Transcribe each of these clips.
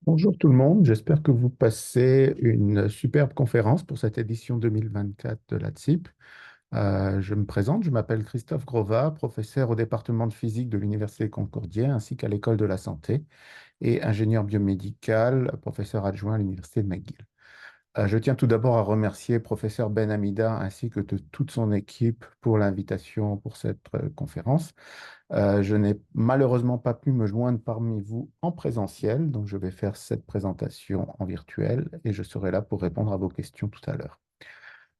Bonjour tout le monde, j'espère que vous passez une superbe conférence pour cette édition 2024 de la TSIP. Je me présente, je m'appelle Christophe Grova, professeur au département de physique de l'Université Concordia ainsi qu'à l'École de la Santé et ingénieur biomédical, professeur adjoint à l'Université de McGill. Je tiens tout d'abord à remercier professeur Ben Hamida ainsi que toute son équipe pour l'invitation pour cette conférence. Je n'ai malheureusement pas pu me joindre parmi vous en présentiel, donc je vais faire cette présentation en virtuel et je serai là pour répondre à vos questions tout à l'heure.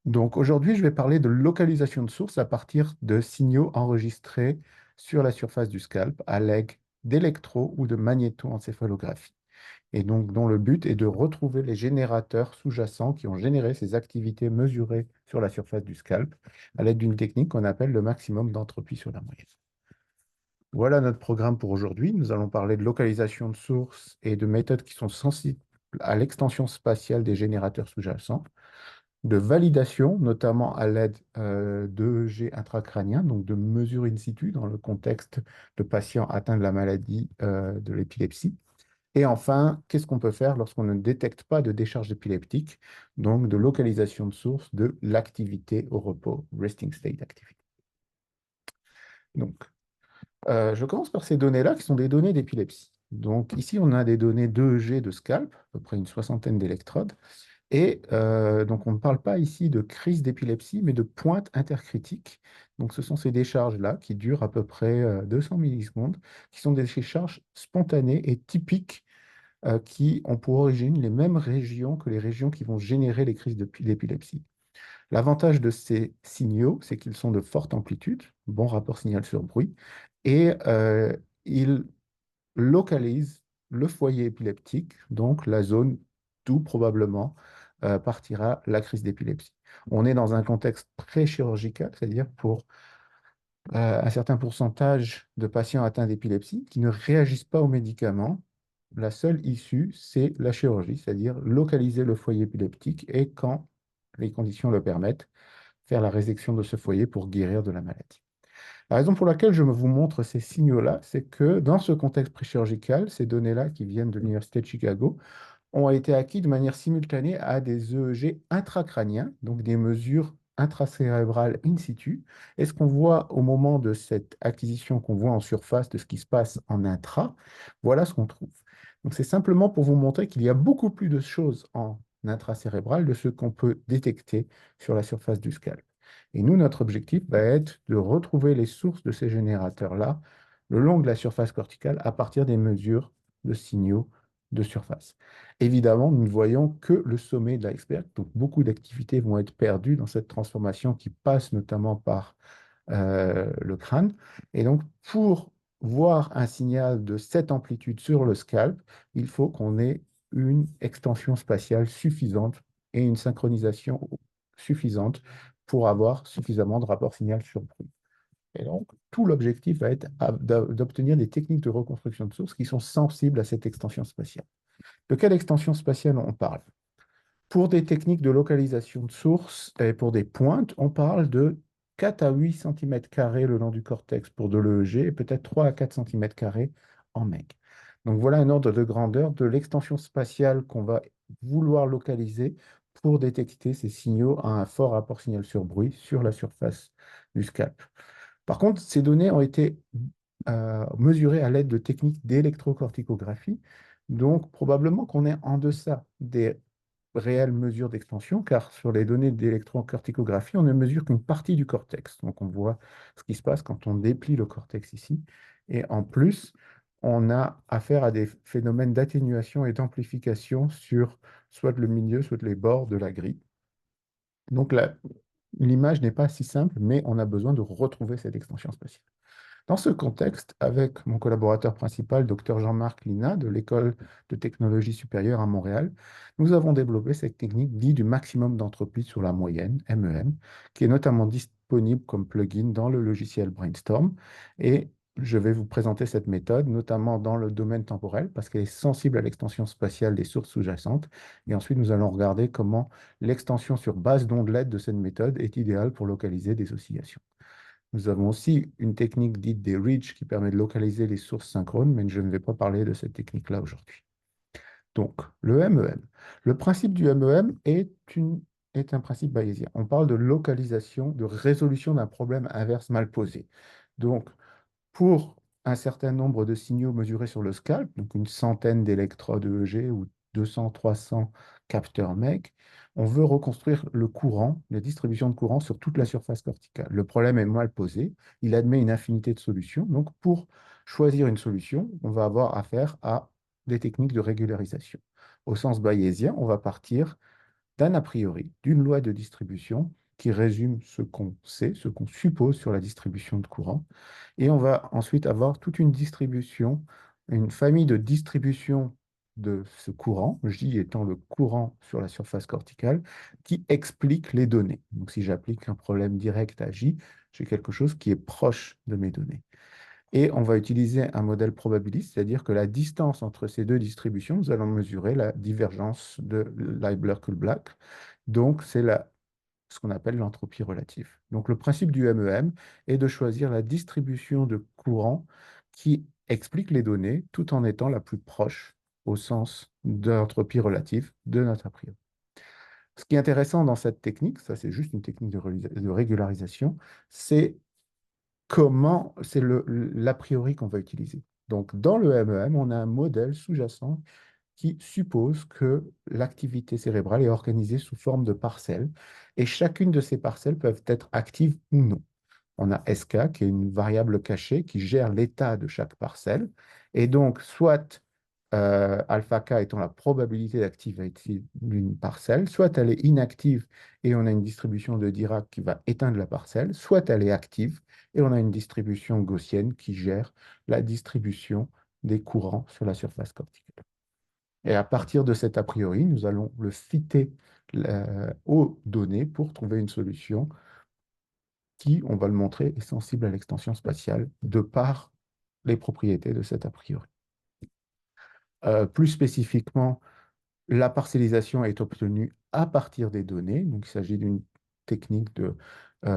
Donc aujourd'hui, je vais parler de localisation de source à partir de signaux enregistrés sur la surface du scalp à l'aide d'électro ou de magnétoencéphalographie. Et donc, dont le but est de retrouver les générateurs sous-jacents qui ont généré ces activités mesurées sur la surface du scalp à l'aide d'une technique qu'on appelle le maximum d'entropie sur la moyenne. Voilà notre programme pour aujourd'hui. Nous allons parler de localisation de sources et de méthodes qui sont sensibles à l'extension spatiale des générateurs sous-jacents, de validation, notamment à l'aide d'EEG intracrânien, donc de mesures in situ dans le contexte de patients atteints de la maladie de l'épilepsie. Et enfin, qu'est-ce qu'on peut faire lorsqu'on ne détecte pas de décharge épileptique, donc de localisation de source de l'activité au repos, resting state activity. Donc, je commence par ces données-là qui sont des données d'épilepsie. Donc ici, on a des données d'EEG de scalp, à peu près une soixantaine d'électrodes. Et donc, on ne parle pas ici de crise d'épilepsie, mais de pointe intercritique. Donc, ce sont ces décharges-là qui durent à peu près 200 millisecondes, qui sont des décharges spontanées et typiques qui ont pour origine les mêmes régions que les régions qui vont générer les crises d'épilepsie. L'avantage de ces signaux, c'est qu'ils sont de forte amplitude, bon rapport signal sur bruit, et ils localisent le foyer épileptique, donc la zone d'où probablement partira la crise d'épilepsie. On est dans un contexte pré-chirurgical, c'est-à-dire pour un certain pourcentage de patients atteints d'épilepsie qui ne réagissent pas aux médicaments. La seule issue, c'est la chirurgie, c'est-à-dire localiser le foyer épileptique et, quand les conditions le permettent, faire la résection de ce foyer pour guérir de la maladie. La raison pour laquelle je vous montre ces signaux-là, c'est que dans ce contexte préchirurgical, ces données-là qui viennent de l'Université de Chicago ont été acquis de manière simultanée à des EEG intracrâniens, donc des mesures intracérébrales in situ. Et ce qu'on voit au moment de cette acquisition qu'on voit en surface de ce qui se passe en intra, voilà ce qu'on trouve. Donc c'est simplement pour vous montrer qu'il y a beaucoup plus de choses en intracérébral de ce qu'on peut détecter sur la surface du scalp. Et nous, notre objectif va être de retrouver les sources de ces générateurs-là le long de la surface corticale à partir des mesures de signaux de surface. Évidemment, nous ne voyons que le sommet de l'iceberg, donc beaucoup d'activités vont être perdues dans cette transformation qui passe notamment par le crâne. Et donc, pour voir un signal de cette amplitude sur le scalp, il faut qu'on ait une extension spatiale suffisante et une synchronisation suffisante pour avoir suffisamment de rapport signal sur bruit. Et donc, tout l'objectif va être d'obtenir des techniques de reconstruction de sources qui sont sensibles à cette extension spatiale. De quelle extension spatiale on parle? Pour des techniques de localisation de sources et pour des pointes, on parle de 4 à 8 cm² le long du cortex pour de l'EEG et peut-être 3 à 4 cm² en MEG. Donc voilà un ordre de grandeur de l'extension spatiale qu'on va vouloir localiser pour détecter ces signaux à un fort rapport signal sur bruit sur la surface du scalp. Par contre, ces données ont été mesurées à l'aide de techniques d'électrocorticographie. Donc, probablement qu'on est en deçà des réelles mesures d'extension, car sur les données d'électrocorticographie, on ne mesure qu'une partie du cortex. Donc, on voit ce qui se passe quand on déplie le cortex ici. Et en plus, on a affaire à des phénomènes d'atténuation et d'amplification sur soit le milieu, soit les bords de la grille. Donc, l'image n'est pas si simple, mais on a besoin de retrouver cette extension spatiale. Dans ce contexte, avec mon collaborateur principal, Dr Jean-Marc Lina, de l'École de technologie supérieure à Montréal, nous avons développé cette technique dite du maximum d'entropie sur la moyenne, MEM, qui est notamment disponible comme plugin dans le logiciel Brainstorm. Et je vais vous présenter cette méthode, notamment dans le domaine temporel, parce qu'elle est sensible à l'extension spatiale des sources sous-jacentes. Et ensuite, nous allons regarder comment l'extension sur base d'ondelette de cette méthode est idéale pour localiser des oscillations. Nous avons aussi une technique dite des ridges qui permet de localiser les sources synchrones, mais je ne vais pas parler de cette technique-là aujourd'hui. Donc, le MEM. Le principe du MEM est un principe bayésien. On parle de localisation, de résolution d'un problème inverse mal posé. Donc, pour un certain nombre de signaux mesurés sur le scalp, donc une centaine d'électrodes EEG ou 200, 300 capteurs MEC, on veut reconstruire le courant, la distribution de courant sur toute la surface corticale. Le problème est mal posé, il admet une infinité de solutions. Donc, pour choisir une solution, on va avoir affaire à des techniques de régularisation. Au sens bayésien, on va partir d'un a priori, d'une loi de distribution qui résume ce qu'on sait, ce qu'on suppose sur la distribution de courant. Et on va ensuite avoir toute une distribution, une famille de distribution de ce courant, J étant le courant sur la surface corticale, qui explique les données. Donc si j'applique un problème direct à J, j'ai quelque chose qui est proche de mes données. Et on va utiliser un modèle probabiliste, c'est-à-dire que la distance entre ces deux distributions, nous allons mesurer la divergence de Leibler-Kullback. Donc, c'est ce qu'on appelle l'entropie relative. Donc, le principe du MEM est de choisir la distribution de courant qui explique les données tout en étant la plus proche au sens de l'entropie relative de notre a priori. Ce qui est intéressant dans cette technique, ça c'est juste une technique de régularisation, c'est comment c'est l'a priori qu'on va utiliser. Donc, dans le MEM, on a un modèle sous-jacent qui suppose que l'activité cérébrale est organisée sous forme de parcelles et chacune de ces parcelles peuvent être actives ou non. On a SK, qui est une variable cachée qui gère l'état de chaque parcelle. Et donc, soit alpha K étant la probabilité d'activité d'une parcelle, soit elle est inactive et on a une distribution de Dirac qui va éteindre la parcelle, soit elle est active et on a une distribution gaussienne qui gère la distribution des courants sur la surface corticale. Et à partir de cet a priori, nous allons le fitter aux données pour trouver une solution qui, on va le montrer, est sensible à l'extension spatiale de par les propriétés de cet a priori. Plus spécifiquement, la parcellisation est obtenue à partir des données, donc il s'agit d'une technique de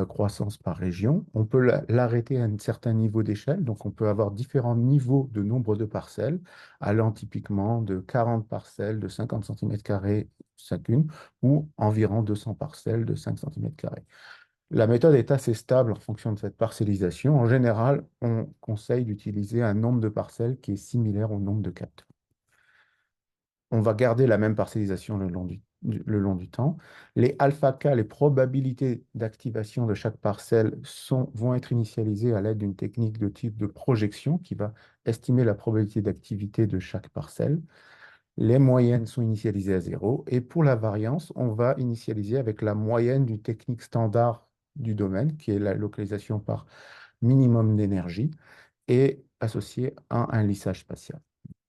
croissance par région. On peut l'arrêter à un certain niveau d'échelle, donc on peut avoir différents niveaux de nombre de parcelles, allant typiquement de 40 parcelles de 50 cm² chacune, ou environ 200 parcelles de 5 cm². La méthode est assez stable en fonction de cette parcellisation. En général, on conseille d'utiliser un nombre de parcelles qui est similaire au nombre de capteurs. On va garder la même parcellisation le long du temps. Les alpha K, les probabilités d'activation de chaque parcelle vont être initialisées à l'aide d'une technique de type de projection qui va estimer la probabilité d'activité de chaque parcelle. Les moyennes sont initialisées à 0. Et pour la variance, on va initialiser avec la moyenne d'une technique standard du domaine, qui est la localisation par minimum d'énergie, et associée à un lissage spatial.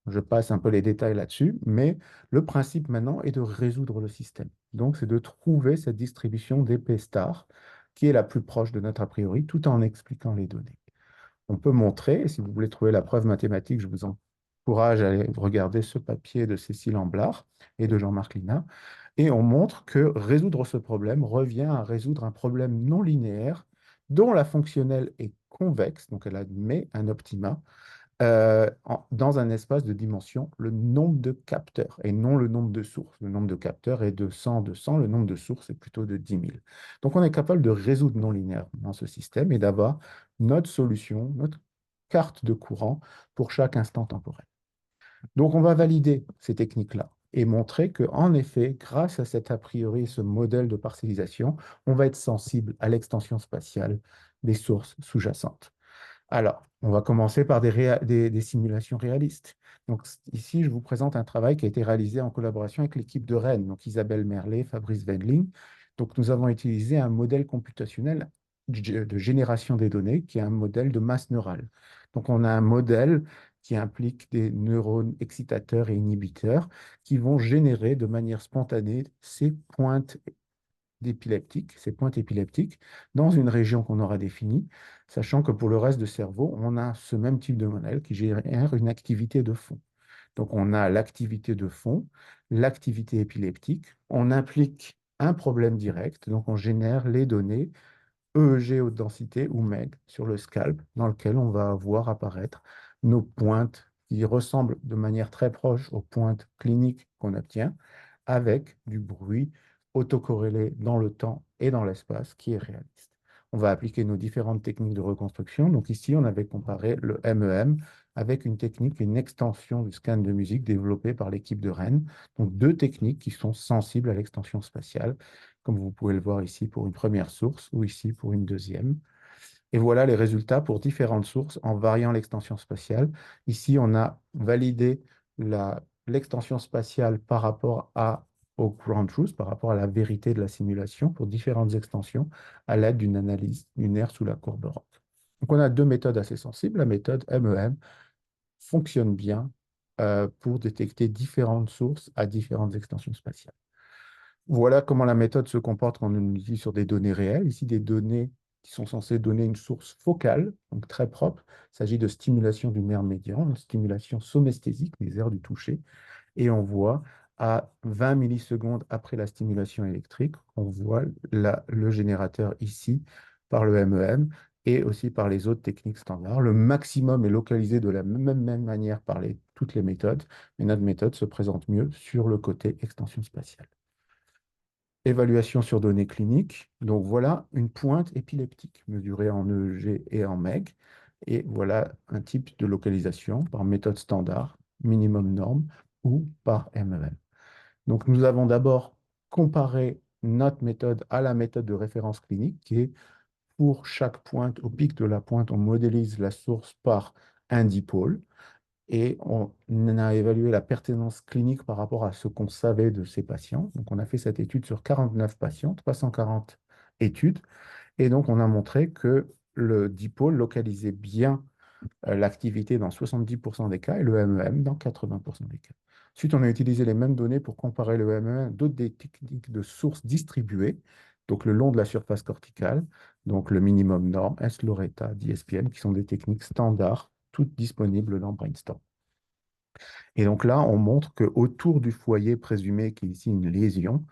Je passe un peu les détails là-dessus, mais le principe maintenant est de résoudre le système. Donc, c'est de trouver cette distribution des P star qui est la plus proche de notre a priori, tout en expliquant les données. On peut montrer, et si vous voulez trouver la preuve mathématique, je vous encourage à aller regarder ce papier de Cécile Amblard et de Jean-Marc Lina, et on montre que résoudre ce problème revient à résoudre un problème non linéaire dont la fonctionnelle est convexe, donc elle admet un optima, dans un espace de dimension, le nombre de capteurs et non le nombre de sources. Le nombre de capteurs est de 100, 200, le nombre de sources est plutôt de 10 000. Donc on est capable de résoudre non linéairement ce système et d'avoir notre solution, notre carte de courant pour chaque instant temporel. Donc on va valider ces techniques-là et montrer qu'en effet, grâce à cet a priori, ce modèle de parcellisation, on va être sensible à l'extension spatiale des sources sous-jacentes. Alors, on va commencer par des simulations réalistes. Donc, ici, je vous présente un travail qui a été réalisé en collaboration avec l'équipe de Rennes, donc Isabelle Merlet, Fabrice Wendling. Donc, nous avons utilisé un modèle computationnel de génération des données qui est un modèle de masse neurale. Donc, on a un modèle qui implique des neurones excitateurs et inhibiteurs qui vont générer de manière spontanée ces pointes ces pointes épileptiques, dans une région qu'on aura définie, sachant que pour le reste du cerveau, on a ce même type de modèle qui génère une activité de fond. Donc, on a l'activité de fond, l'activité épileptique, on implique un problème direct, donc on génère les données EEG haute densité ou MEG sur le scalp, dans lequel on va voir apparaître nos pointes qui ressemble de manière très proche aux pointes cliniques qu'on obtient, avec du bruit autocorrélé dans le temps et dans l'espace qui est réaliste. On va appliquer nos différentes techniques de reconstruction. Donc ici, on avait comparé le MEM avec une technique, une extension du scan de musique développée par l'équipe de Rennes. Donc deux techniques qui sont sensibles à l'extension spatiale, comme vous pouvez le voir ici pour une première source ou ici pour une deuxième. Et voilà les résultats pour différentes sources en variant l'extension spatiale. Ici, on a validé l'extension spatiale par rapport au ground truth, par rapport à la vérité de la simulation pour différentes extensions à l'aide d'une analyse lunaire sous la courbe Roth. Donc, on a deux méthodes assez sensibles. La méthode MEM fonctionne bien pour détecter différentes sources à différentes extensions spatiales. Voilà comment la méthode se comporte quand on l'utilise sur des données réelles. Ici, des données qui sont censées donner une source focale, donc très propre. Il s'agit de stimulation du nerf médian, une stimulation somesthésique des aires du toucher. Et on voit à 20 millisecondes après la stimulation électrique, on voit le générateur ici par le MEM et aussi par les autres techniques standards. Le maximum est localisé de la même manière par toutes les méthodes, mais notre méthode se présente mieux sur le côté extension spatiale. Évaluation sur données cliniques. Donc voilà une pointe épileptique mesurée en EEG et en MEG. Et voilà un type de localisation par méthode standard, minimum norme ou par MEM. Donc nous avons d'abord comparé notre méthode à la méthode de référence clinique qui est pour chaque pointe, au pic de la pointe, on modélise la source par un dipôle et on a évalué la pertinence clinique par rapport à ce qu'on savait de ces patients. Donc, on a fait cette étude sur 49 patients, 340 études, et donc on a montré que le dipôle localisait bien l'activité dans 70% des cas et le MEM dans 80% des cas. Ensuite, on a utilisé les mêmes données pour comparer le MEM à d'autres des techniques de sources distribuées, donc le long de la surface corticale, donc le minimum norme, S-Loretta, DSPM, qui sont des techniques standards, toutes disponibles dans Brainstorm. Et donc là, on montre qu'autour du foyer présumé, qui est ici une lésion,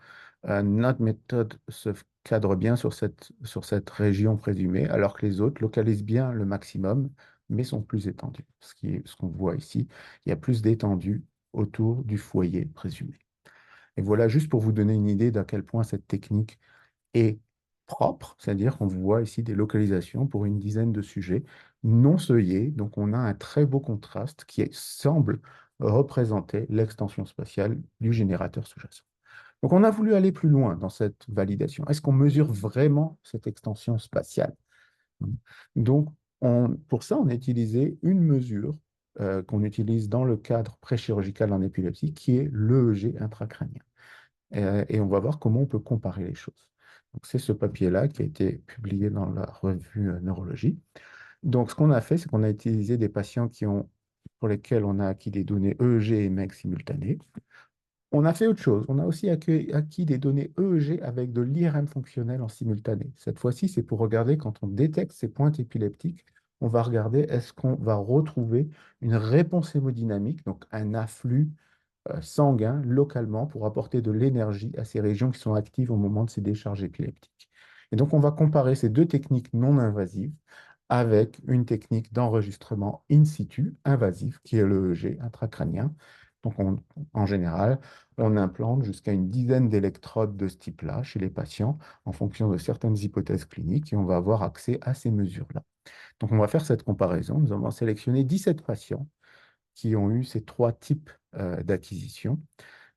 notre méthode se cadre bien sur cette région présumée, alors que les autres localisent bien le maximum, mais sont plus étendus. Ce qu'on voit ici, il y a plus d'étendue autour du foyer présumé. Et voilà juste pour vous donner une idée d'à quel point cette technique est propre, c'est-à-dire qu'on voit ici des localisations pour une dizaine de sujets non seuillés, donc on a un très beau contraste qui semble représenter l'extension spatiale du générateur sous-jacent. Donc on a voulu aller plus loin dans cette validation. Est-ce qu'on mesure vraiment cette extension spatiale? Donc pour ça, on a utilisé une mesure qu'on utilise dans le cadre préchirurgical en épilepsie, qui est l'EEG intracrânien. Et on va voir comment on peut comparer les choses. Donc, c'est ce papier-là qui a été publié dans la revue Neurologie. Donc, ce qu'on a fait, c'est qu'on a utilisé des patients pour lesquels on a acquis des données EEG et MEG simultanées. On a fait autre chose. On a aussi acquis des données EEG avec de l'IRM fonctionnel en simultané. Cette fois-ci, c'est pour regarder quand on détecte ces pointes épileptiques, on va regarder est-ce qu'on va retrouver une réponse hémodynamique, donc un afflux sanguin localement pour apporter de l'énergie à ces régions qui sont actives au moment de ces décharges épileptiques. Et donc, on va comparer ces deux techniques non invasives avec une technique d'enregistrement in situ invasif qui est l'EEG intracrânien. Donc, en général, on implante jusqu'à une dizaine d'électrodes de ce type-là chez les patients en fonction de certaines hypothèses cliniques et on va avoir accès à ces mesures-là. Donc, on va faire cette comparaison. Nous avons sélectionné 17 patients qui ont eu ces trois types d'acquisition.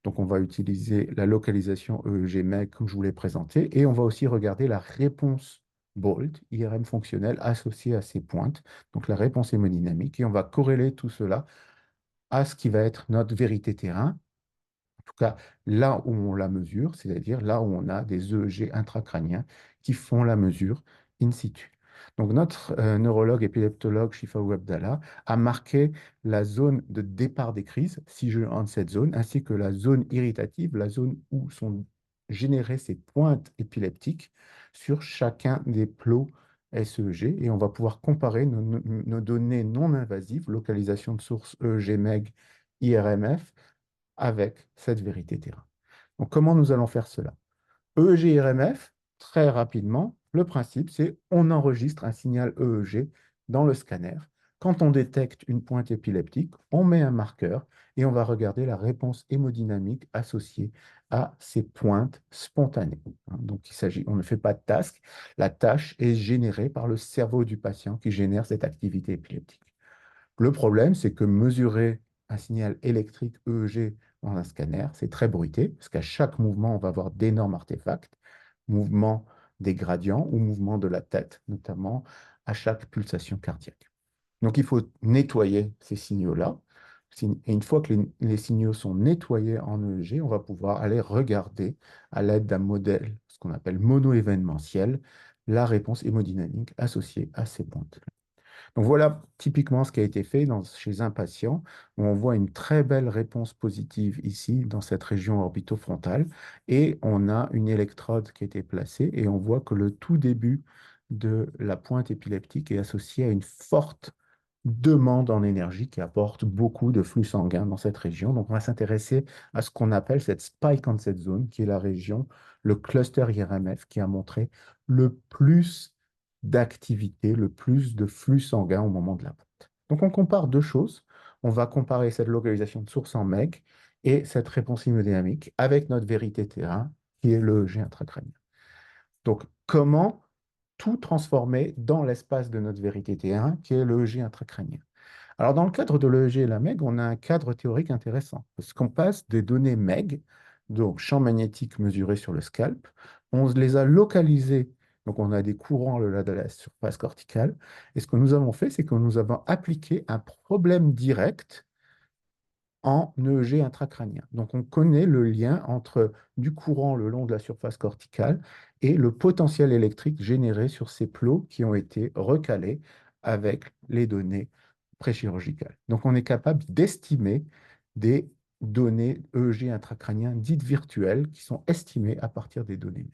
Donc, on va utiliser la localisation EEG-MEG comme je vous l'ai présenté et on va aussi regarder la réponse BOLT, IRM fonctionnelle, associée à ces pointes, donc la réponse hémodynamique, et on va corréler tout cela à ce qui va être notre vérité terrain, en tout cas là où on la mesure, c'est-à-dire là où on a des EEG intracrâniens qui font la mesure in situ. Donc notre neurologue épileptologue Shifaou Abdallah a marqué la zone de départ des crises, seizure onset zone, ainsi que la zone irritative, la zone où sont générées ces pointes épileptiques sur chacun des plots SEEG. Et on va pouvoir comparer nos données non invasives, localisation de source EEG, MEG, IRMF, avec cette vérité terrain. Donc, comment nous allons faire cela? EEG-RMF, très rapidement, le principe, c'est on enregistre un signal EEG dans le scanner. Quand on détecte une pointe épileptique, on met un marqueur et on va regarder la réponse hémodynamique associée à ces pointes spontanées. Donc, on ne fait pas de task. La tâche est générée par le cerveau du patient qui génère cette activité épileptique. Le problème, c'est que mesurer un signal électrique EEG dans un scanner, c'est très bruité, parce qu'à chaque mouvement, on va avoir d'énormes artefacts, mouvement des gradients ou mouvement de la tête, notamment à chaque pulsation cardiaque. Donc, il faut nettoyer ces signaux-là. Et une fois que les signaux sont nettoyés en EEG, on va pouvoir aller regarder à l'aide d'un modèle, ce qu'on appelle mono-événementiel, la réponse hémodynamique associée à ces pointes. Donc voilà typiquement ce qui a été fait chez un patient où on voit une très belle réponse positive ici dans cette région orbitofrontale et on a une électrode qui a été placée et on voit que le tout début de la pointe épileptique est associé à une forte demande en énergie qui apporte beaucoup de flux sanguin dans cette région. Donc on va s'intéresser à ce qu'on appelle cette spike onset zone qui est la région, le cluster IRMF qui a montré le plus d'activité, le plus de flux sanguin au moment de la ponte. Donc on compare deux choses. On va comparer cette localisation de source en MEG et cette réponse hémodynamique avec notre vérité terrain qui est le EEG intracrânien. Donc comment tout transformer dans l'espace de notre vérité terrain qui est le EEG intracrânien. Alors dans le cadre de l'EEG et la MEG, on a un cadre théorique intéressant parce qu'on passe des données MEG, donc champs magnétiques mesurés sur le scalp, on les a localisés. Donc, on a des courants le long de la surface corticale. Et ce que nous avons fait, c'est que nous avons appliqué un problème direct en EEG intracrânien. Donc, on connaît le lien entre du courant le long de la surface corticale et le potentiel électrique généré sur ces plots qui ont été recalés avec les données préchirurgicales. Donc, on est capable d'estimer des données EEG intracrâniens dites virtuelles qui sont estimées à partir des données MEG.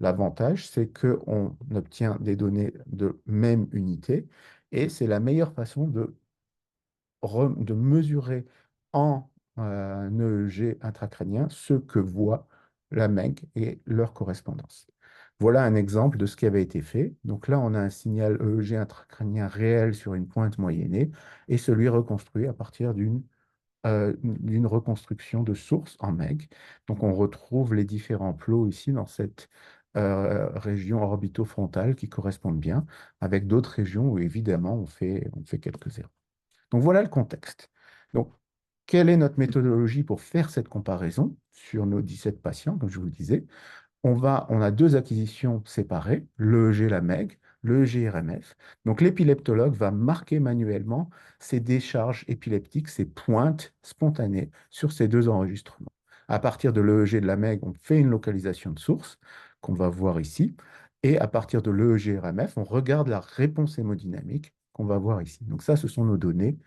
L'avantage, c'est qu'on obtient des données de même unité et c'est la meilleure façon de mesurer en EEG intracrânien ce que voit la MEG et leur correspondance. Voilà un exemple de ce qui avait été fait. Donc là, on a un signal EEG intracrânien réel sur une pointe moyennée et celui reconstruit à partir d'une reconstruction de source en MEG. Donc on retrouve les différents plots ici dans cette région orbitofrontale qui correspondent bien, avec d'autres régions où évidemment on fait quelques erreurs. Donc voilà le contexte. Donc, quelle est notre méthodologie pour faire cette comparaison sur nos 17 patients, comme je vous le disais? On a deux acquisitions séparées, l'EEG, la MEG, l'EEG RMF. Donc l'épileptologue va marquer manuellement ces décharges épileptiques, ces pointes spontanées sur ces deux enregistrements. À partir de l'EEG de la MEG, on fait une localisation de source qu'on va voir ici. Et à partir de l'EEG RMF, on regarde la réponse hémodynamique qu'on va voir ici. Donc ça, ce sont nos données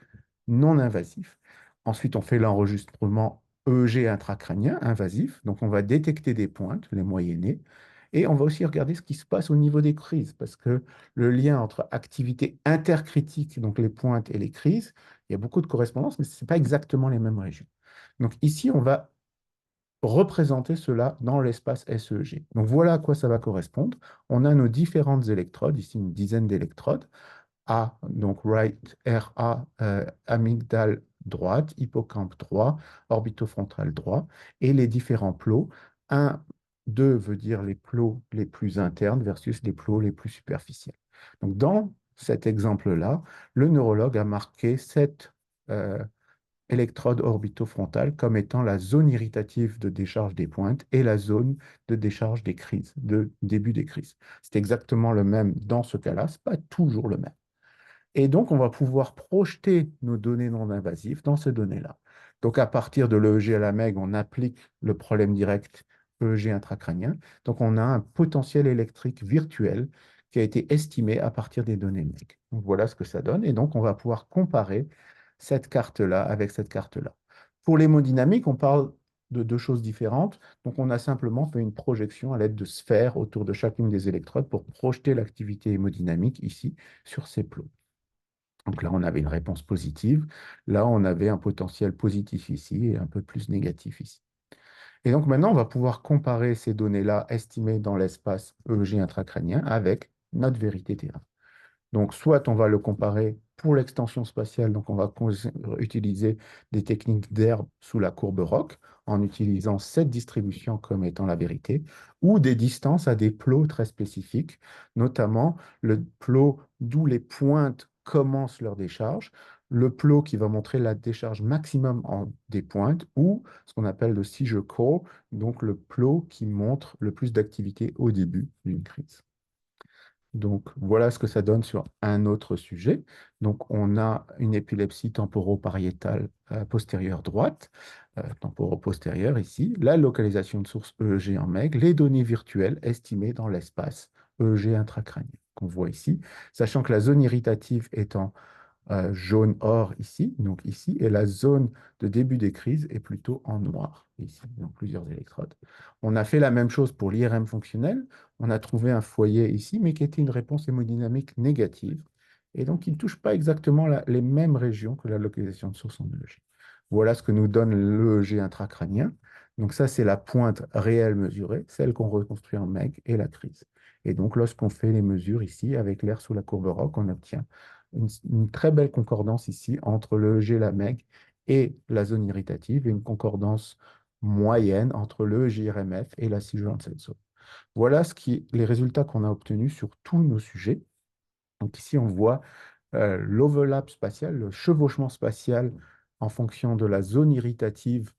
non invasifs. Ensuite, on fait l'enregistrement EEG intracrânien invasif. Donc, on va détecter des pointes, les moyennées, et on va aussi regarder ce qui se passe au niveau des crises, parce que le lien entre activité intercritique, donc les pointes et les crises, il y a beaucoup de correspondances, mais ce n'est pas exactement les mêmes régions. Donc ici, on va représenter cela dans l'espace SEG. Donc voilà à quoi ça va correspondre. On a nos différentes électrodes, ici une dizaine d'électrodes. A, donc right, RA, amygdale droite, hippocampe droit, orbitofrontal droit, et les différents plots. 1, 2 veut dire les plots les plus internes versus les plots les plus superficiels. Donc, dans cet exemple-là, le neurologue a marqué cette électrode orbitofrontale comme étant la zone irritative de décharge des pointes et la zone de décharge des crises, de début des crises. C'est exactement le même dans ce cas-là, ce n'est pas toujours le même. Et donc, on va pouvoir projeter nos données non invasives dans ces données-là. Donc, à partir de l'EEG à la MEG, on applique le problème direct EEG intracrânien. Donc, on a un potentiel électrique virtuel qui a été estimé à partir des données MEG. Donc, voilà ce que ça donne. Et donc, on va pouvoir comparer cette carte-là avec cette carte-là. Pour l'hémodynamique, on parle de deux choses différentes. Donc, on a simplement fait une projection à l'aide de sphères autour de chacune des électrodes pour projeter l'activité hémodynamique ici sur ces plots. Donc là, on avait une réponse positive. Là, on avait un potentiel positif ici et un peu plus négatif ici. Et donc maintenant, on va pouvoir comparer ces données-là estimées dans l'espace EEG intracrânien avec notre vérité terrain. Donc soit on va le comparer Pour l'extension spatiale, donc on va utiliser des techniques d'herbe sous la courbe ROC en utilisant cette distribution comme étant la vérité, ou des distances à des plots très spécifiques, notamment le plot d'où les pointes commencent leur décharge, le plot qui va montrer la décharge maximum en des pointes, ou ce qu'on appelle le seizure core, donc le plot qui montre le plus d'activité au début d'une crise. Donc, voilà ce que ça donne sur un autre sujet. Donc, on a une épilepsie temporopariétale postérieure droite, temporopostérieure ici, la localisation de source EEG en MEG, les données virtuelles estimées dans l'espace EEG intracrânien qu'on voit ici, sachant que la zone irritative étant jaune or ici, donc ici, et la zone de début des crises est plutôt en noir, ici, donc plusieurs électrodes. On a fait la même chose pour l'IRM fonctionnel, on a trouvé un foyer ici, mais qui était une réponse hémodynamique négative, et donc il ne touche pas exactement les mêmes régions que la localisation de source en EEG. Voilà ce que nous donne l'EEG intracrânien. Donc ça, c'est la pointe réelle mesurée, celle qu'on reconstruit en MEG, et la crise. Et donc, lorsqu'on fait les mesures ici, avec l'air sous la courbe ROC, on obtient une très belle concordance ici entre le EEG, la MEG et la zone irritative, et une concordance moyenne entre le EEG-RMF et la Seizure onset zone. Voilà les résultats qu'on a obtenus sur tous nos sujets. Donc ici, on voit l'overlap spatial, le chevauchement spatial en fonction de la zone irritative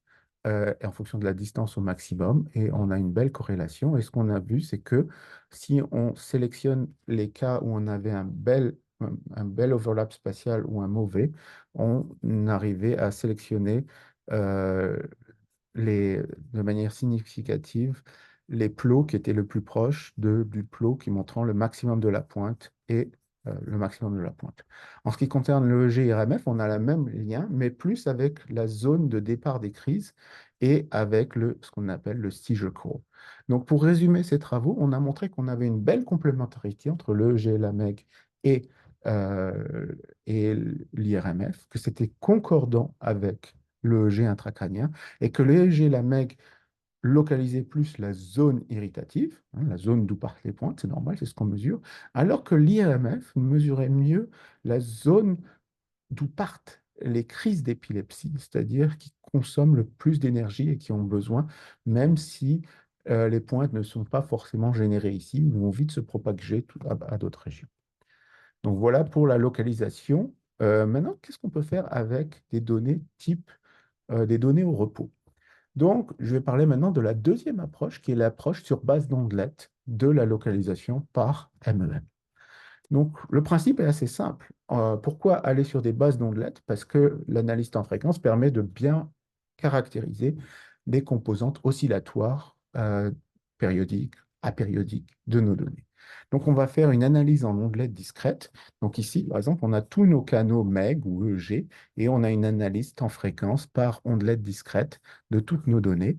et en fonction de la distance au maximum. Et on a une belle corrélation. Et ce qu'on a vu, c'est que si on sélectionne les cas où on avait un bel overlap spatial ou un mauvais, on arrivait à sélectionner euh, de manière significative les plots qui étaient le plus proches du plot qui montrant le maximum de la pointe et le maximum de la pointe. En ce qui concerne le GRMF, on a le même lien, mais plus avec la zone de départ des crises et avec ce qu'on appelle le seizure core. Donc, pour résumer ces travaux, on a montré qu'on avait une belle complémentarité entre le EEG, la MEG et, euh, et l'IRMF, que c'était concordant avec le EEG intracrânien et que l'EEG, la MEG, localisait plus la zone irritative, hein, la zone d'où partent les pointes, c'est normal, c'est ce qu'on mesure, alors que l'IRMF mesurait mieux la zone d'où partent les crises d'épilepsie, c'est-à-dire qui consomment le plus d'énergie et qui ont besoin, même si les pointes ne sont pas forcément générées ici, ou vont vite se propager à d'autres régions. Donc voilà pour la localisation. Maintenant, qu'est-ce qu'on peut faire avec des données type des données au repos? Donc, je vais parler maintenant de la deuxième approche, qui est l'approche sur base d'ondelettes de la localisation par MEM. Donc, le principe est assez simple. Pourquoi aller sur des bases d'ondelettes? Parce que l'analyse temps fréquence permet de bien caractériser des composantes oscillatoires périodiques, apériodiques de nos données. Donc, on va faire une analyse en ondelettes discrètes. Donc, ici, par exemple, on a tous nos canaux MEG ou EG et on a une analyse temps fréquence par ondelette discrète de toutes nos données.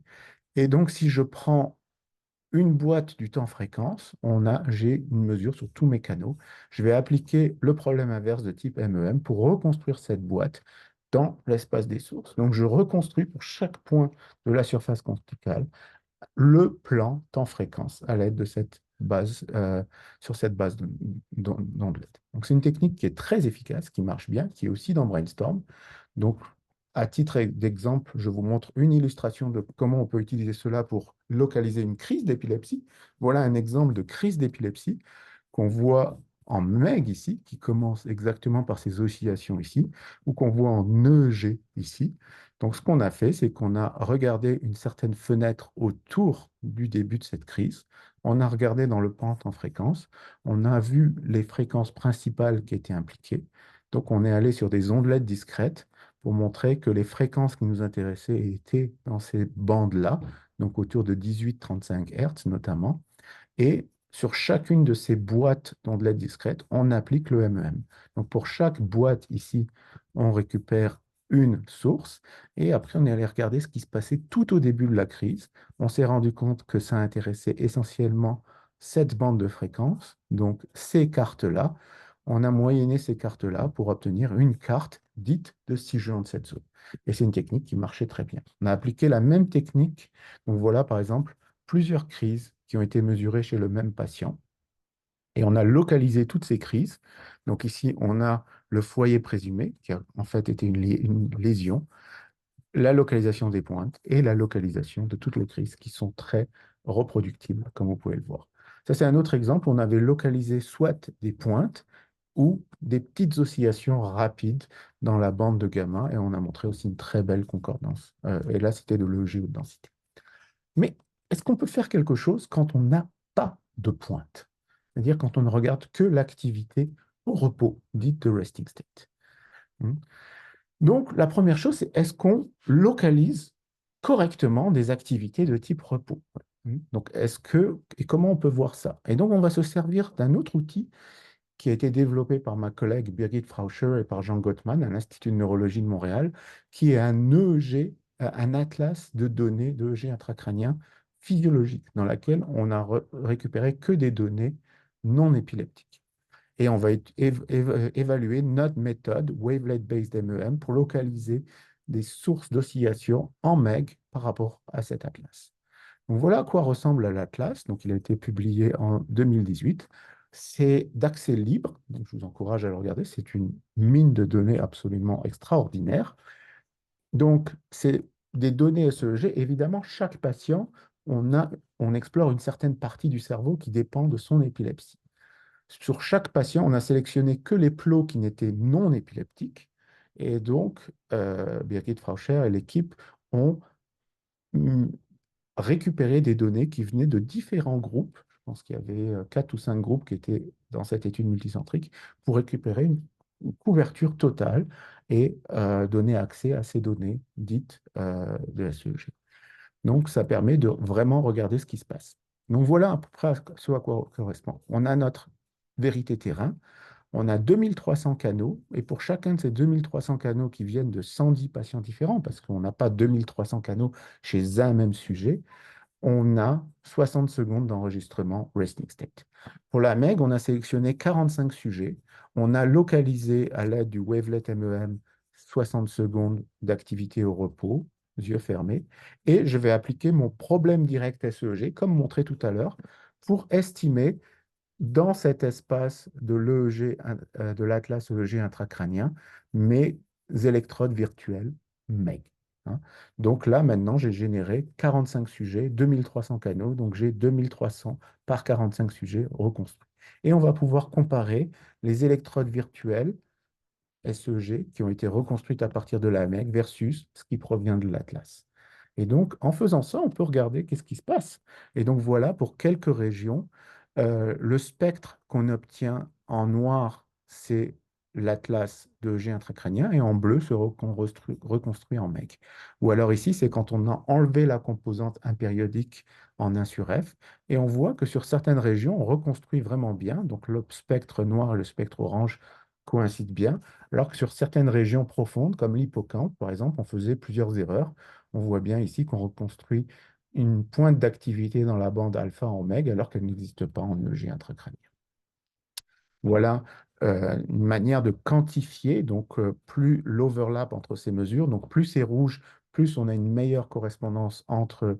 Et donc, si je prends une boîte du temps fréquence, j'ai une mesure sur tous mes canaux. Je vais appliquer le problème inverse de type MEM pour reconstruire cette boîte dans l'espace des sources. Donc, je reconstruis pour chaque point de la surface quanticale le plan temps-fréquence à l'aide de cette base, sur cette base d'ondelette. Donc, c'est une technique qui est très efficace, qui marche bien, qui est aussi dans Brainstorm. Donc, à titre d'exemple, je vous montre une illustration de comment on peut utiliser cela pour localiser une crise d'épilepsie. Voilà un exemple de crise d'épilepsie qu'on voit en MEG ici, qui commence exactement par ces oscillations ici, ou qu'on voit en EEG ici. Donc, ce qu'on a fait, c'est qu'on a regardé une certaine fenêtre autour du début de cette crise. On a regardé dans le pan en fréquence. On a vu les fréquences principales qui étaient impliquées. Donc, on est allé sur des ondelettes discrètes pour montrer que les fréquences qui nous intéressaient étaient dans ces bandes-là, donc autour de 18-35 Hz notamment. Et sur chacune de ces boîtes d'ondelettes discrètes, on applique le MEM. Donc pour chaque boîte ici, on récupère une source et après on est allé regarder ce qui se passait tout au début de la crise. On s'est rendu compte que ça intéressait essentiellement cette bande de fréquences, donc ces cartes-là. On a moyenné ces cartes-là pour obtenir une carte dite de sigeant de cette zone. Et c'est une technique qui marchait très bien. On a appliqué la même technique. Donc voilà par exemple plusieurs crises qui ont été mesurées chez le même patient. Et on a localisé toutes ces crises. Donc ici, on a le foyer présumé, qui a en fait été une lésion, la localisation des pointes et la localisation de toutes les crises qui sont très reproductibles, comme vous pouvez le voir. Ça, c'est un autre exemple. On avait localisé soit des pointes ou des petites oscillations rapides dans la bande de gamma, et on a montré aussi une très belle concordance. Et là, c'était de l'EEG haute densité. Mais est-ce qu'on peut faire quelque chose quand on n'a pas de pointe? C'est-à-dire quand on ne regarde que l'activité au repos, dite de resting state. Hmm. Donc, la première chose, c'est est-ce qu'on localise correctement des activités de type repos? Donc, et comment on peut voir ça? Et donc, on va se servir d'un autre outil qui a été développé par ma collègue Birgit Frauscher et par Jean Gottman à l'Institut de neurologie de Montréal, qui est un EEG, un atlas de données d'EEG intracrânien physiologique, dans laquelle on a récupéré que des données non épileptiques. Et on va évaluer notre méthode Wavelet-Based MEM pour localiser des sources d'oscillation en MEG par rapport à cet atlas. Donc voilà à quoi ressemble l'atlas. Donc il a été publié en 2018. C'est d'accès libre, donc je vous encourage à le regarder. C'est une mine de données absolument extraordinaire. Donc c'est des données SEEG. Évidemment, chaque patient, on explore une certaine partie du cerveau qui dépend de son épilepsie. Sur chaque patient, on a sélectionné que les plots qui n'étaient non épileptiques. Et donc, Birgit Frauscher et l'équipe ont mm, récupéré des données qui venaient de différents groupes. Je pense qu'il y avait 4 ou 5 groupes qui étaient dans cette étude multicentrique pour récupérer une couverture totale et donner accès à ces données dites de la SEG. Donc, ça permet de vraiment regarder ce qui se passe. Donc, voilà à peu près ce à quoi correspond. On a notre vérité terrain, on a 2300 canaux, et pour chacun de ces 2300 canaux qui viennent de 110 patients différents, parce qu'on n'a pas 2300 canaux chez un même sujet, on a 60 secondes d'enregistrement resting state. Pour la MEG, on a sélectionné 45 sujets. On a localisé à l'aide du wavelet MEM 60 secondes d'activité au repos, yeux fermés. Et je vais appliquer mon problème direct SEEG, comme montré tout à l'heure, pour estimer dans cet espace de l'EEG, de l'atlas EEG intracrânien, mes électrodes virtuelles MEG. Hein. Donc là, maintenant, j'ai généré 45 sujets, 2300 canaux, donc j'ai 2300 par 45 sujets reconstruits. Et on va pouvoir comparer les électrodes virtuelles SEG qui ont été reconstruites à partir de la MEG versus ce qui provient de l'Atlas. Et donc, en faisant ça, on peut regarder qu'est-ce qui se passe. Et donc, voilà, pour quelques régions, le spectre qu'on obtient en noir, c'est l'Atlas de G intracrânien, et en bleu, ce qu'on reconstruit en MEG. Ou alors ici, c'est quand on a enlevé la composante impériodique en 1 sur F, et on voit que sur certaines régions, on reconstruit vraiment bien. Donc, le spectre noir et le spectre orange coïncident bien, alors que sur certaines régions profondes, comme l'hippocampe, par exemple, on faisait plusieurs erreurs. On voit bien ici qu'on reconstruit une pointe d'activité dans la bande alpha en MEG, alors qu'elle n'existe pas en EEG intracrânien. Voilà une manière de quantifier, donc plus l'overlap entre ces mesures, donc plus c'est rouge, plus on a une meilleure correspondance entre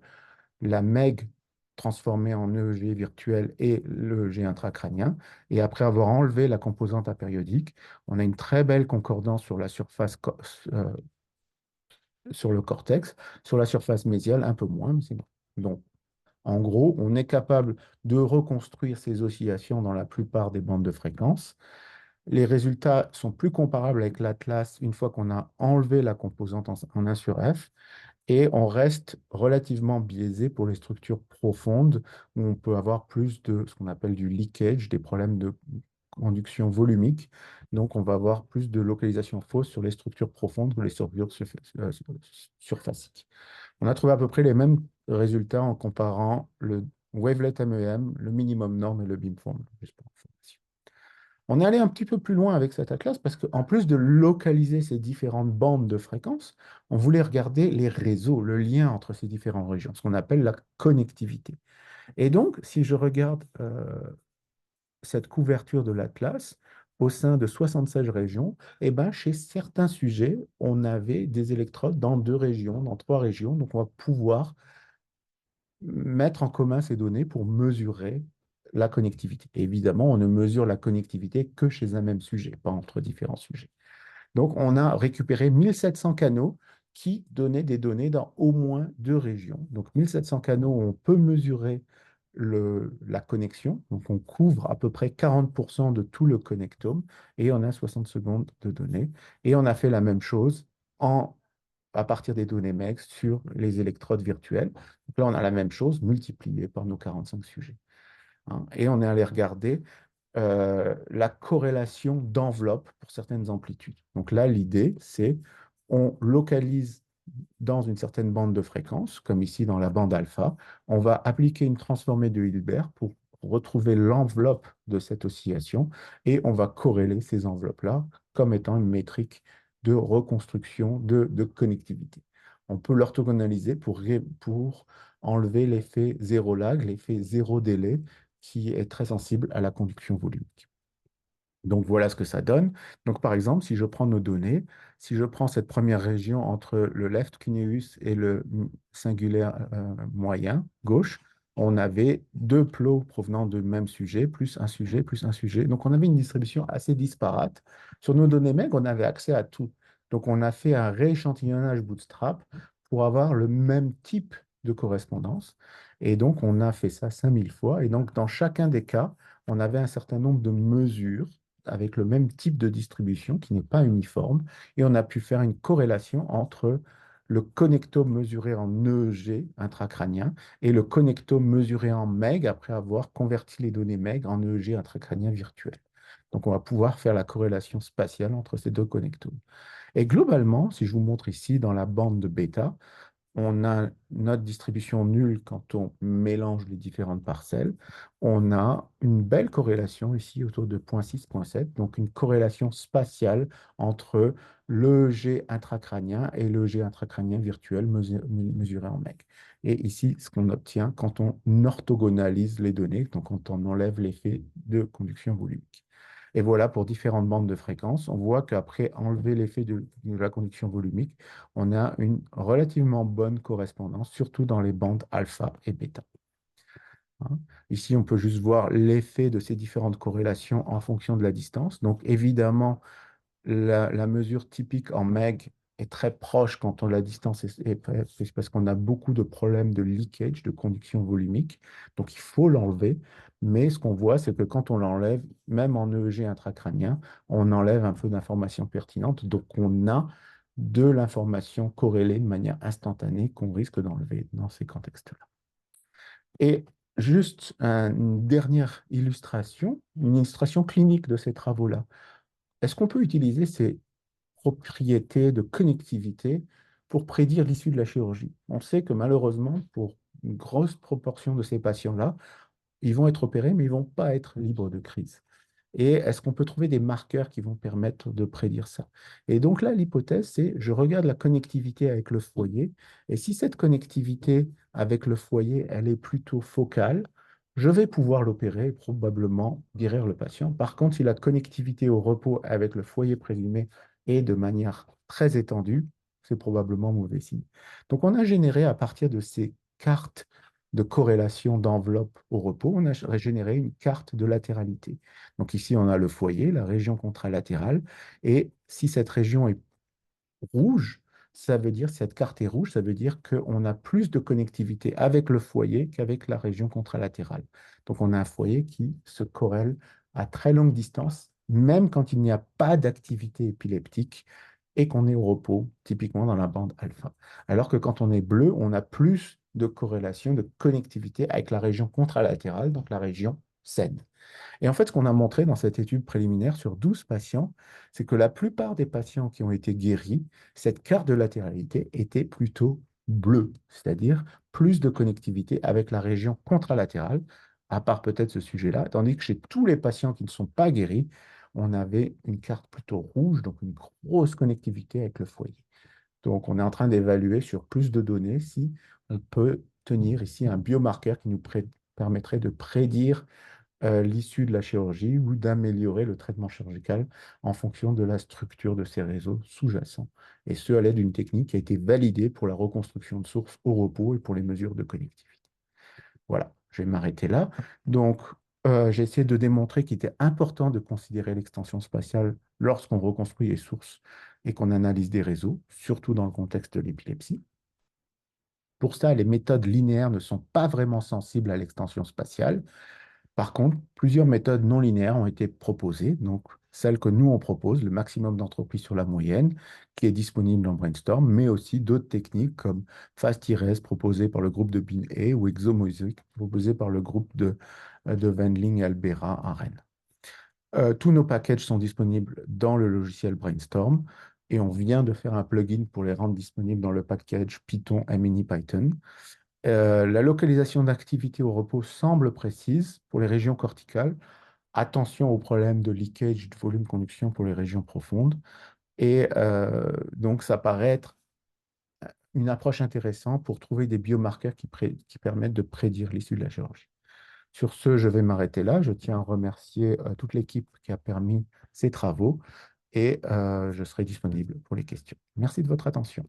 la MEG transformée en EEG virtuel et l'EEG intracrânien. Et après avoir enlevé la composante apériodique, on a une très belle concordance sur la surface, sur le cortex, sur la surface mésiale, un peu moins, mais c'est bon. Donc, en gros, on est capable de reconstruire ces oscillations dans la plupart des bandes de fréquences. Les résultats sont plus comparables avec l'Atlas une fois qu'on a enlevé la composante en 1 sur F. Et on reste relativement biaisé pour les structures profondes où on peut avoir plus de ce qu'on appelle du leakage, des problèmes de conduction volumique. Donc, on va avoir plus de localisation fausse sur les structures profondes que les structures surfaciques. On a trouvé à peu près les mêmes résultats en comparant le wavelet MEM, le minimum norme et le beamform. Juste pour information. On est allé un petit peu plus loin avec cet atlas parce qu'en plus de localiser ces différentes bandes de fréquences, on voulait regarder les réseaux, le lien entre ces différentes régions, ce qu'on appelle la connectivité. Et donc, si je regarde cette couverture de l'atlas au sein de 76 régions, eh ben, chez certains sujets, on avait des électrodes dans 2 régions, dans 3 régions. Donc, on va pouvoir mettre en commun ces données pour mesurer la connectivité. Et évidemment, on ne mesure la connectivité que chez un même sujet, pas entre différents sujets. Donc, on a récupéré 1700 canaux qui donnaient des données dans au moins deux régions. Donc, 1700 canaux où on peut mesurer la connexion. Donc, on couvre à peu près 40% de tout le connectome et on a 60 secondes de données. Et on a fait la même chose à partir des données MEG sur les électrodes virtuelles. Donc là, on a la même chose multipliée par nos 45 sujets, hein. Et on est allé regarder la corrélation d'enveloppe pour certaines amplitudes. Donc là, l'idée, c'est on localise dans une certaine bande de fréquence, comme ici dans la bande alpha, on va appliquer une transformée de Hilbert pour retrouver l'enveloppe de cette oscillation et on va corréler ces enveloppes-là comme étant une métrique de reconstruction de connectivité. On peut l'orthogonaliser pour enlever l'effet zéro lag, l'effet zéro délai, qui est très sensible à la conduction volumique. Donc voilà ce que ça donne. Donc par exemple, si je prends nos données, si je prends cette première région entre le left cuneus et le singulaire moyen, gauche, on avait deux plots provenant du même sujet, plus un sujet, plus un sujet. Donc on avait une distribution assez disparate. Sur nos données MEG, on avait accès à tout. Donc on a fait un rééchantillonnage bootstrap pour avoir le même type de correspondance. Et donc on a fait ça 5000 fois. Et donc dans chacun des cas, on avait un certain nombre de mesures avec le même type de distribution qui n'est pas uniforme, et on a pu faire une corrélation entre le connectome mesuré en EEG intracrânien et le connectome mesuré en MEG après avoir converti les données MEG en EEG intracrânien virtuel. Donc on va pouvoir faire la corrélation spatiale entre ces deux connectomes. Et globalement, si je vous montre ici dans la bande de bêta, on a notre distribution nulle quand on mélange les différentes parcelles. On a une belle corrélation ici autour de 0,6, 0,7, donc une corrélation spatiale entre l'EEG intracrânien et l'EEG intracrânien virtuel mesuré en MEC. Et ici, ce qu'on obtient quand on orthogonalise les données, donc quand on enlève l'effet de conduction volumique. Et voilà, pour différentes bandes de fréquences, on voit qu'après enlever l'effet de la conduction volumique, on a une relativement bonne correspondance, surtout dans les bandes alpha et bêta, hein. Ici, on peut juste voir l'effet de ces différentes corrélations en fonction de la distance. Donc, évidemment, la mesure typique en MEG est très proche quand la distance c'est parce qu'on a beaucoup de problèmes de leakage, de conduction volumique. Donc, il faut l'enlever. Mais ce qu'on voit, c'est que quand on l'enlève, même en EEG intracrânien, on enlève un peu d'informations pertinentes. Donc, on a de l'information corrélée de manière instantanée qu'on risque d'enlever dans ces contextes-là. Et juste une dernière illustration, une illustration clinique de ces travaux-là. Est-ce qu'on peut utiliser ces propriétés de connectivité pour prédire l'issue de la chirurgie? On sait que malheureusement, pour une grosse proportion de ces patients-là, ils vont être opérés, mais ils ne vont pas être libres de crise. Et est-ce qu'on peut trouver des marqueurs qui vont permettre de prédire ça? Et donc là, l'hypothèse, c'est je regarde la connectivité avec le foyer, et si cette connectivité avec le foyer, elle est plutôt focale, je vais pouvoir l'opérer et probablement guérir le patient. Par contre, si la connectivité au repos avec le foyer présumé est de manière très étendue, c'est probablement mauvais signe. Donc, on a généré à partir de ces cartes de corrélation d'enveloppe au repos, on a généré une carte de latéralité. Donc ici, on a le foyer, la région contralatérale, et si cette région est rouge, ça veut dire, cette carte est rouge, ça veut dire qu'on a plus de connectivité avec le foyer qu'avec la région contralatérale. Donc on a un foyer qui se corrèle à très longue distance, même quand il n'y a pas d'activité épileptique et qu'on est au repos, typiquement dans la bande alpha. Alors que quand on est bleu, on a plus de corrélation, de connectivité avec la région contralatérale, donc la région saine. Et en fait, ce qu'on a montré dans cette étude préliminaire sur 12 patients, c'est que la plupart des patients qui ont été guéris, cette carte de latéralité était plutôt bleue, c'est-à-dire plus de connectivité avec la région contralatérale, à part peut-être ce sujet-là, tandis que chez tous les patients qui ne sont pas guéris, on avait une carte plutôt rouge, donc une grosse connectivité avec le foyer. Donc, on est en train d'évaluer sur plus de données si on peut tenir ici un biomarqueur qui nous permettrait de prédire l'issue de la chirurgie ou d'améliorer le traitement chirurgical en fonction de la structure de ces réseaux sous-jacents. Et ce, à l'aide d'une technique qui a été validée pour la reconstruction de sources au repos et pour les mesures de connectivité. Voilà, je vais m'arrêter là. Donc, J'ai essayé de démontrer qu'il était important de considérer l'extension spatiale lorsqu'on reconstruit les sources et qu'on analyse des réseaux, surtout dans le contexte de l'épilepsie. Pour ça, les méthodes linéaires ne sont pas vraiment sensibles à l'extension spatiale. Par contre, plusieurs méthodes non linéaires ont été proposées. Donc, celle que nous, on propose, le maximum d'entropie sur la moyenne, qui est disponible en Brainstorm, mais aussi d'autres techniques comme FastIRES, proposé par le groupe de Bin-E, ou ExoMosaIC, proposé par le groupe de Wendling et Albera à Rennes. Tous nos packages sont disponibles dans le logiciel Brainstorm et on vient de faire un plugin pour les rendre disponibles dans le package Python et MiniPython. La localisation d'activité au repos semble précise pour les régions corticales. Attention au problème de leakage de volume conduction pour les régions profondes. Et donc, ça paraît être une approche intéressante pour trouver des biomarqueurs qui permettent de prédire l'issue de la chirurgie. Sur ce, je vais m'arrêter là. Je tiens à remercier toute l'équipe qui a permis ces travaux et je serai disponible pour les questions. Merci de votre attention.